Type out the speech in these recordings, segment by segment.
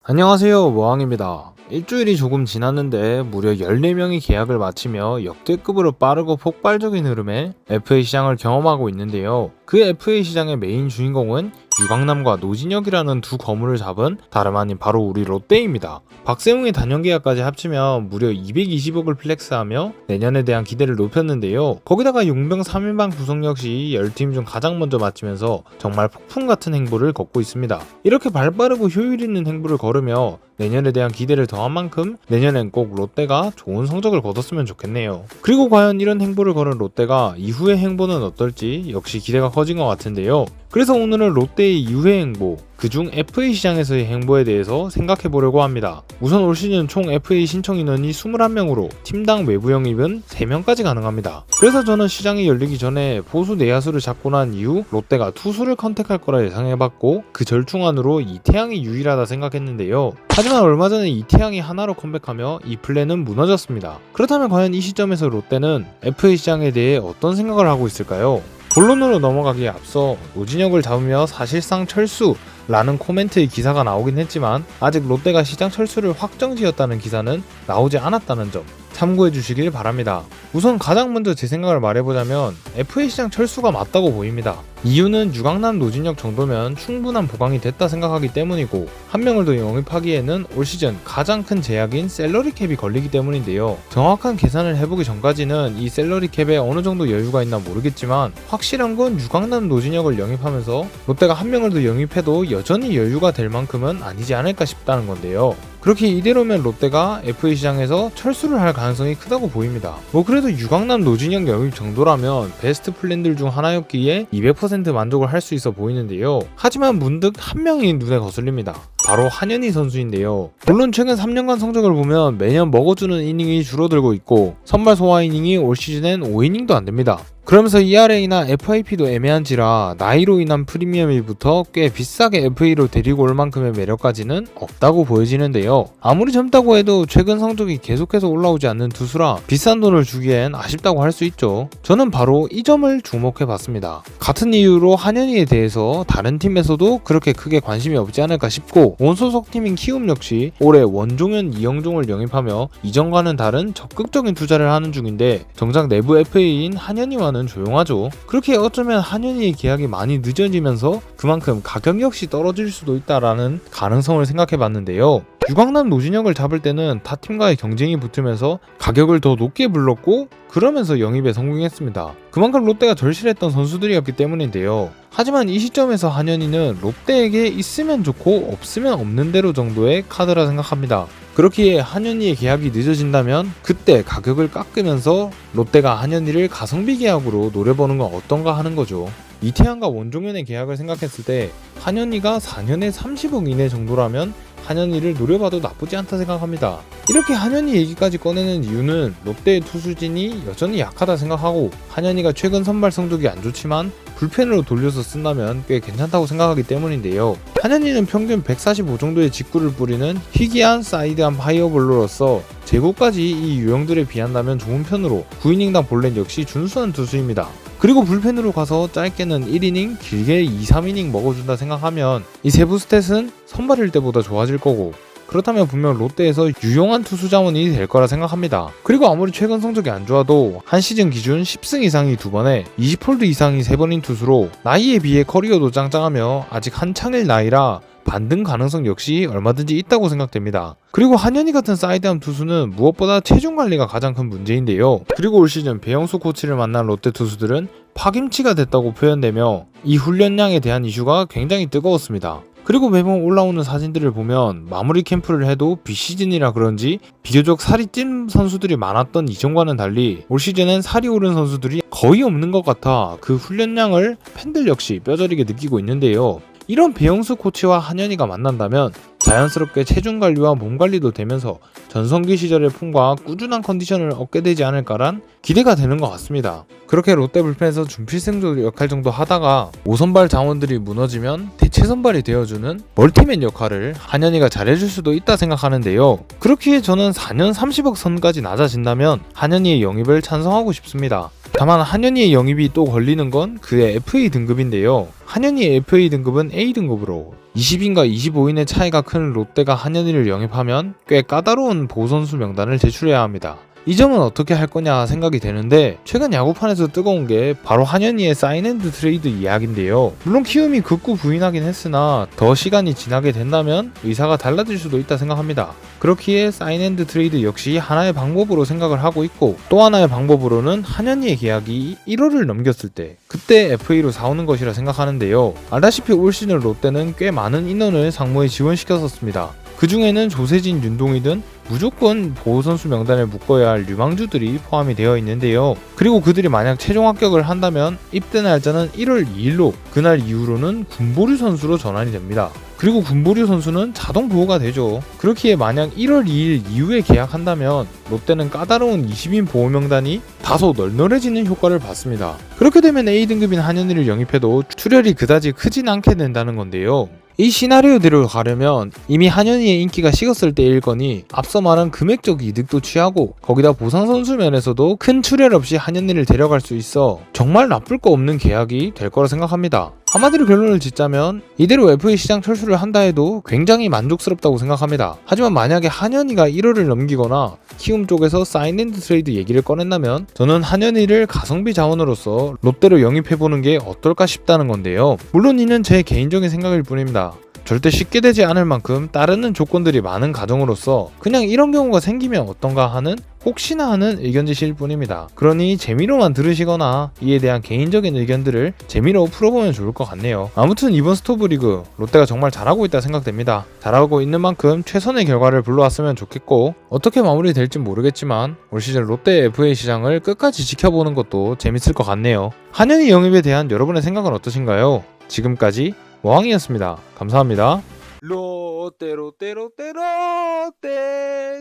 안녕하세요, 모항입니다. 일주일이 조금 지났는데 무려 14명이 계약을 마치며 역대급으로 빠르고 폭발적인 흐름의 FA 시장을 경험하고 있는데요. 그 FA 시장의 메인 주인공은 유강남과 노진혁이라는 두 거물을 잡은 다름 아닌 바로 우리 롯데입니다. 박세웅의 단연 계약까지 합치면 무려 220억을 플렉스하며 내년에 대한 기대를 높였는데요. 거기다가 용병 3인방 구성 역시 10팀 중 가장 먼저 마치면서 정말 폭풍 같은 행보를 걷고 있습니다. 이렇게 발빠르고 효율 있는 행보를 걸으며 내년에 대한 기대를 더한 만큼 내년엔 꼭 롯데가 좋은 성적을 거뒀으면 좋겠네요. 그리고 과연 이런 행보를 걸은 롯데가 이후의 행보는 어떨지 역시 기대가 커진 것 같은데요. 그래서 오늘은 롯데의 이후의 행보, 그중 FA 시장에서의 행보에 대해서 생각해 보려고 합니다. 우선 올 시즌 총 FA 신청 인원이 21명으로 팀당 외부 영입은 3명까지 가능합니다. 그래서 저는 시장이 열리기 전에 보수 내야수를 잡고 난 이후 롯데가 투수를 컨택할 거라 예상해봤고 그 절충안으로 이태양이 유일하다 생각했는데요. 하지만 얼마 전에 이태양이 하나로 컴백하며 이 플랜은 무너졌습니다. 그렇다면 과연 이 시점에서 롯데는 FA 시장에 대해 어떤 생각을 하고 있을까요? 본론으로 넘어가기에 앞서 노진혁을 잡으며 사실상 철수라는 코멘트의 기사가 나오긴 했지만 아직 롯데가 시장 철수를 확정지었다는 기사는 나오지 않았다는 점 참고해 주시길 바랍니다. 우선 가장 먼저 제 생각을 말해보자면 FA 시장 철수가 맞다고 보입니다. 이유는 유강남 노진혁 정도면 충분한 보강이 됐다 생각하기 때문이고 한 명을 더 영입하기에는 올 시즌 가장 큰 제약인 셀러리 캡이 걸리기 때문인데요. 정확한 계산을 해보기 전까지는 이 셀러리 캡에 어느 정도 여유가 있나 모르겠지만 확실한 건 유강남 노진혁을 영입하면서 롯데가 한 명을 더 영입해도 여전히 여유가 될 만큼은 아니지 않을까 싶다는 건데요. 그렇게 이대로면 롯데가 FA 시장에서 철수를 할 가능성이 크다고 보입니다. 그래도 유강남 노진혁 영입 정도라면 베스트 플랜들 중 하나였기에 200% 만족을 할 수 있어 보이는데요. 하지만 문득 한 명이 눈에 거슬립니다. 바로 한현희 선수인데요. 물론 최근 3년간 성적을 보면 매년 먹어주는 이닝이 줄어들고 있고 선발 소화 이닝이 올 시즌엔 5이닝도 안 됩니다. 그러면서 ERA나 FIP도 애매한지라 나이로 인한 프리미엄이부터 꽤 비싸게 FA로 데리고 올 만큼의 매력까지는 없다고 보여지는데요. 아무리 젊다고 해도 최근 성적이 계속해서 올라오지 않는 투수라 비싼 돈을 주기엔 아쉽다고 할 수 있죠. 저는 바로 이 점을 주목해봤습니다. 같은 이유로 한현희에 대해서 다른 팀에서도 그렇게 크게 관심이 없지 않을까 싶고 원소속 팀인 키움 역시 올해 원종현, 이영종을 영입하며 이전과는 다른 적극적인 투자를 하는 중인데 정작 내부 FA인 한현희와는 조용하죠. 그렇게 어쩌면 한현희의 계약이 많이 늦어지면서 그만큼 가격 역시 떨어질 수도 있다라는 가능성을 생각해봤는데요. 유강남 노진혁을 잡을 때는 타 팀과의 경쟁이 붙으면서 가격을 더 높게 불렀고 그러면서 영입에 성공했습니다. 그만큼 롯데가 절실했던 선수들이었기 때문인데요. 하지만 이 시점에서 한현희는 롯데에게 있으면 좋고 없으면 없는 대로 정도의 카드라 생각합니다. 그렇기에 한현희의 계약이 늦어진다면 그때 가격을 깎으면서 롯데가 한현희를 가성비 계약으로 노려보는 건 어떤가 하는 거죠. 이태양과 원종현의 계약을 생각했을 때 한현희가 4년에 30억 이내 정도라면 한현희를 노려봐도 나쁘지 않다 생각합니다. 이렇게 한현희 얘기까지 꺼내는 이유는 롯데의 투수진이 여전히 약하다 생각하고 한현희가 최근 선발 성적이 안 좋지만 불펜으로 돌려서 쓴다면 꽤 괜찮다고 생각하기 때문인데요. 한현희는 평균 145 정도의 직구를 뿌리는 희귀한 사이드암 파이어볼로로서 제구까지 이 유형들에 비한다면 좋은 편으로 9이닝당 볼넷 역시 준수한 투수입니다. 그리고 불펜으로 가서 짧게는 1이닝, 길게 2, 3이닝 먹어준다 생각하면 이 세부 스탯은 선발일 때보다 좋아질 거고 그렇다면 분명 롯데에서 유용한 투수 자원이 될 거라 생각합니다. 그리고 아무리 최근 성적이 안 좋아도 한 시즌 기준 10승 이상이 2번에 20홀드 이상이 3번인 투수로 나이에 비해 커리어도 짱짱하며 아직 한창일 나이라 반등 가능성 역시 얼마든지 있다고 생각됩니다. 그리고 한현희 같은 사이드암 투수는 무엇보다 체중 관리가 가장 큰 문제인데요. 그리고 올 시즌 배영수 코치를 만난 롯데 투수들은 파김치가 됐다고 표현되며 이 훈련량에 대한 이슈가 굉장히 뜨거웠습니다. 그리고 매번 올라오는 사진들을 보면 마무리 캠프를 해도 비시즌이라 그런지 비교적 살이 찐 선수들이 많았던 이전과는 달리 올 시즌엔 살이 오른 선수들이 거의 없는 것 같아 그 훈련량을 팬들 역시 뼈저리게 느끼고 있는데요. 이런 배영수 코치와 한현희가 만난다면 자연스럽게 체중 관리와 몸 관리도 되면서 전성기 시절의 폼과 꾸준한 컨디션을 얻게 되지 않을까란 기대가 되는 것 같습니다. 그렇게 롯데 불펜에서 준필승조 역할 정도 하다가 5선발 자원들이 무너지면 대체 선발이 되어주는 멀티맨 역할을 한현희가 잘해줄 수도 있다 생각하는데요. 그렇기에 저는 4년 30억 선까지 낮아진다면 한현희의 영입을 찬성하고 싶습니다. 다만 한현희의 영입이 또 걸리는 건 그의 FA 등급인데요. 한현희의 FA 등급은 A 등급으로 20인과 25인의 차이가 큰 롯데가 한현희를 영입하면 꽤 까다로운 보선수 명단을 제출해야 합니다. 이 점은 어떻게 할 거냐 생각이 되는데, 최근 야구판에서 뜨거운 게 바로 한현희의 사인앤드 트레이드 이야기인데요. 물론 키움이 극구 부인하긴 했으나 더 시간이 지나게 된다면 의사가 달라질 수도 있다 생각합니다. 그렇기에 사인앤드 트레이드 역시 하나의 방법으로 생각을 하고 있고, 또 하나의 방법으로는 한현희의 계약이 1월을 넘겼을 때 그때 FA로 사오는 것이라 생각하는데요. 알다시피 올 시즌 롯데는 꽤 많은 인원을 상무에 지원시켰었습니다. 그 중에는 조세진, 윤동희 등 무조건 보호선수 명단에 묶어야 할 유망주들이 포함이 되어 있는데요. 그리고 그들이 만약 최종 합격을 한다면 입대 날짜는 1월 2일로 그날 이후로는 군보류 선수로 전환이 됩니다. 그리고 군보류 선수는 자동 보호가 되죠. 그렇기에 만약 1월 2일 이후에 계약한다면 롯데는 까다로운 20인 보호 명단이 다소 널널해지는 효과를 받습니다. 그렇게 되면 A등급인 한현희를 영입해도 출혈이 그다지 크진 않게 된다는 건데요. 이 시나리오대로 가려면 이미 한현희의 인기가 식었을 때일거니 앞서 말한 금액적 이득도 취하고, 거기다 보상 선수 면에서도 큰 출혈 없이 한현희를 데려갈 수 있어 정말 나쁠 거 없는 계약이 될 거라 생각합니다. 한마디로 결론을 짓자면 이대로 FA 시장 철수를 한다 해도 굉장히 만족스럽다고 생각합니다. 하지만 만약에 한현희가 1월을 넘기거나 키움 쪽에서 사인앤드 트레이드 얘기를 꺼낸다면 저는 한현희를 가성비 자원으로서 롯데로 영입해보는 게 어떨까 싶다는 건데요. 물론 이는 제 개인적인 생각일 뿐입니다. 절대 쉽게 되지 않을 만큼 따르는 조건들이 많은 가정으로서 그냥 이런 경우가 생기면 어떤가 하는 혹시나 하는 의견제시일 뿐입니다. 그러니 재미로만 들으시거나 이에 대한 개인적인 의견들을 재미로 풀어보면 좋을 것 같네요. 아무튼 이번 스토브리그 롯데가 정말 잘하고 있다 생각됩니다. 잘하고 있는 만큼 최선의 결과를 불러왔으면 좋겠고, 어떻게 마무리될진 모르겠지만 올 시즌 롯데 FA 시장을 끝까지 지켜보는 것도 재밌을 것 같네요. 한현희 영입에 대한 여러분의 생각은 어떠신가요? 지금까지 모항이었습니다. 감사합니다. 롯데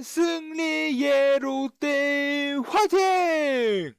승리의 롯데 화이팅!